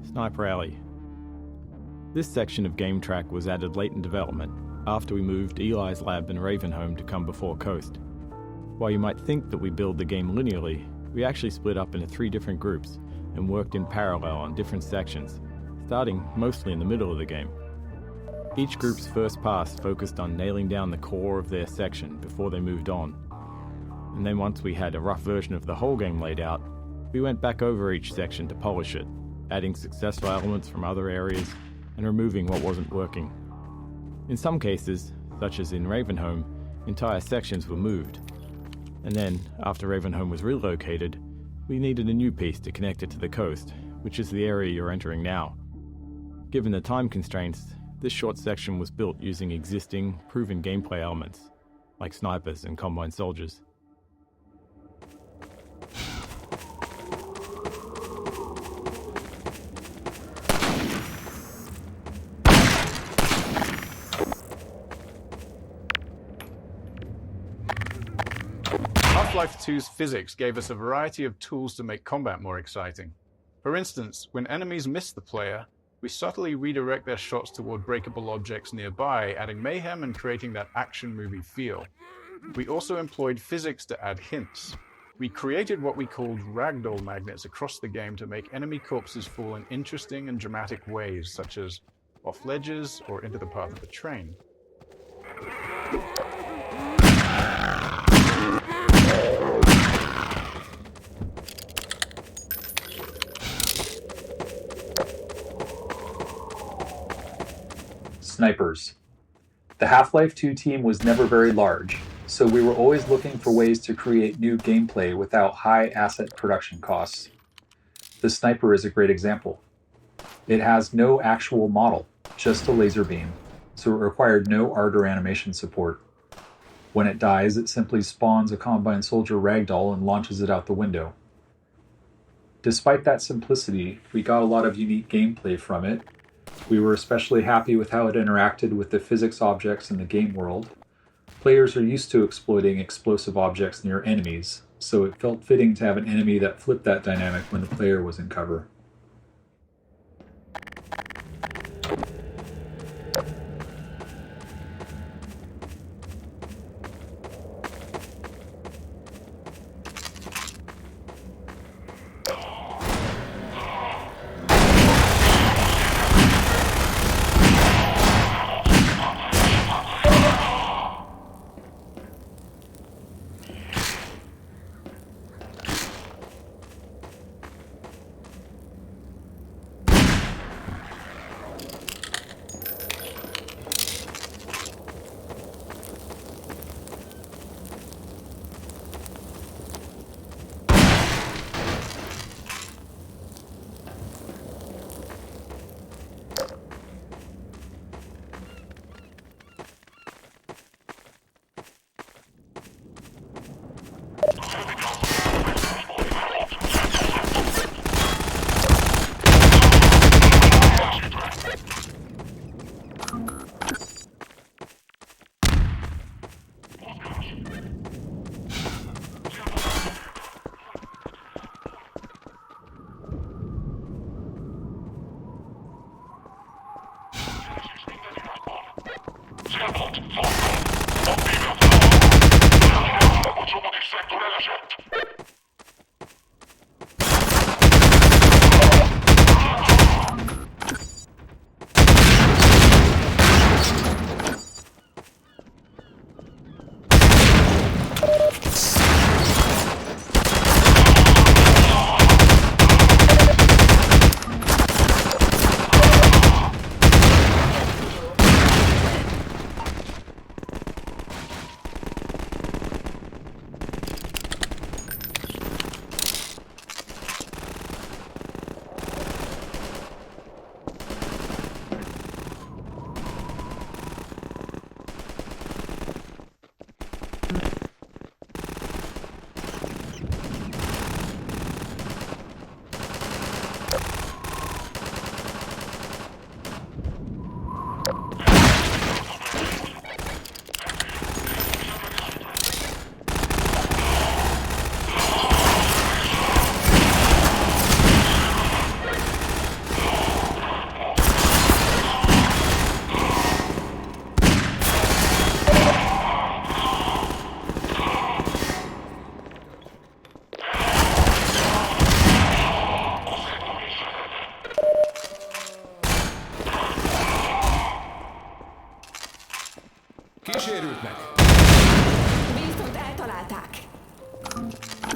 Sniper Alley. This section of Game Track was added late in development, after we moved Eli's lab and Ravenholm to come before Coast. While you might think that we build the game linearly, we actually split up into 3 different groups and worked in parallel on different sections, starting mostly in the middle of the game. Each group's first pass focused on nailing down the core of their section before they moved on. And then once we had a rough version of the whole game laid out, we went back over each section to polish it, adding successful elements from other areas and removing what wasn't working. In some cases, such as in Ravenholm, entire sections were moved. And then, after Ravenholm was relocated, we needed a new piece to connect it to the coast, which is the area you're entering now. Given the time constraints, this short section was built using existing, proven gameplay elements, like snipers and combine soldiers. Half-Life 2's physics gave us a variety of tools to make combat more exciting. For instance, when enemies miss the player, we subtly redirect their shots toward breakable objects nearby, adding mayhem and creating that action movie feel. We also employed physics to add hints. We created what we called ragdoll magnets across the game to make enemy corpses fall in interesting and dramatic ways, such as off ledges or into the path of a train. Snipers. The Half-Life 2 team was never very large, so we were always looking for ways to create new gameplay without high asset production costs. The sniper is a great example. It has no actual model, just a laser beam, so it required no art or animation support. When it dies, it simply spawns a Combine Soldier ragdoll and launches it out the window. Despite that simplicity, we got a lot of unique gameplay from it. We were especially happy with how it interacted with the physics objects in the game world. Players are used to exploiting explosive objects near enemies, so it felt fitting to have an enemy that flipped that dynamic when the player was in cover.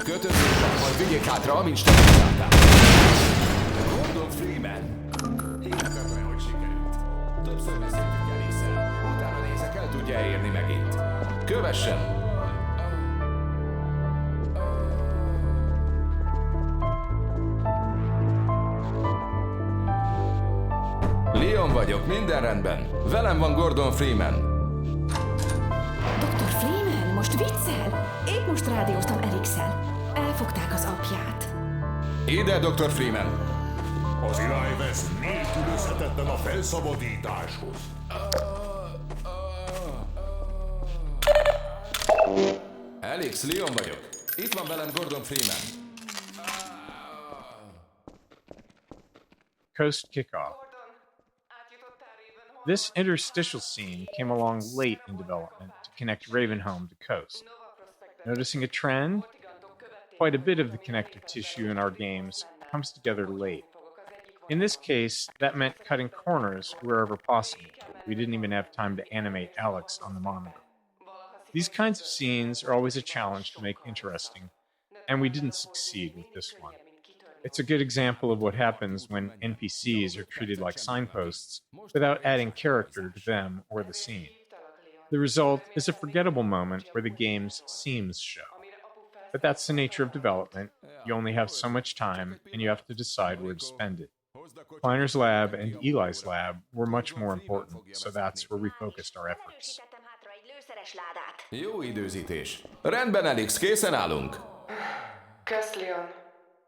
Kötözések, majd vigyék hátra, amint stabilizáltál. Gordon Freeman. Hihetetlen, hogy sikerült. Többször beszéltünk Elisszel. Utána nézek, el tudja érni megint. Kövessen! Leon vagyok, minden rendben. Velem van Gordon Freeman. Dr. Freeman, most viccel? Épp most rádióztam Erixel. Elfogták az apját. Ide, Dr. Freeman. Az irányvesz nélkülözhetetlen a felszabadításhoz. Alex, Leon vagyok. Itt van velem Gordon Freeman. Coast kickoff. This interstitial scene came along late in development to connect Ravenholm to Coast. Noticing a trend? Quite a bit of the connective tissue in our games comes together late. In this case, that meant cutting corners wherever possible. We didn't even have time to animate Alex on the monitor. These kinds of scenes are always a challenge to make interesting, and we didn't succeed with this one. It's a good example of what happens when NPCs are treated like signposts without adding character to them or the scene. The result is a forgettable moment where the game's seams show. But that's the nature of development. You only have so much time, and you have to decide where to spend it. Kleiner's lab and Eli's lab were much more important, so that's where we focused our efforts. Jó időzítés. Rendben, Alex, készen állunk. Kösz, Leon.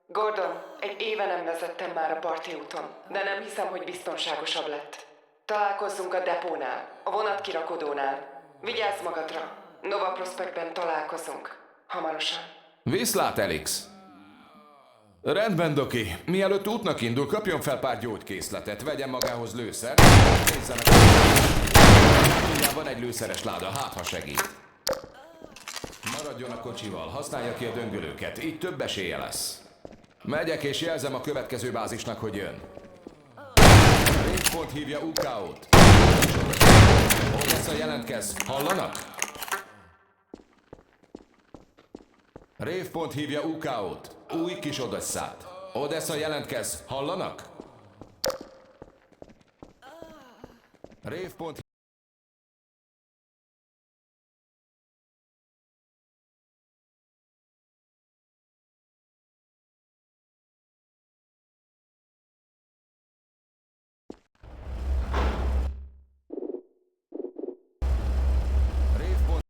Gordon, egy éve nem vezettem már a parti úton, de nem hiszem, hogy biztonságosabb lett. Találkozzunk a depónál, a vonatkirakodónál. Vigyázz magadra. Nova Prospectben találkozunk. Hamarosan. Viszlát, Alex. Rendben, Doki. Mielőtt útnak indul, kapjon fel pár gyógykészletet, vegyen magához lőszert, nézzenek. Van egy lőszeres láda, hát ha segít. Maradjon a kocsival, használja ki a döngölőket, így több esélye lesz. Megyek és jelzem a következő bázisnak, hogy jön. Rave hívja UK-ot. Odessa jelentkez, hallanak? Rave hívja UK-ot. Új kis Odesszát. Odessa jelentkez, hallanak? Rave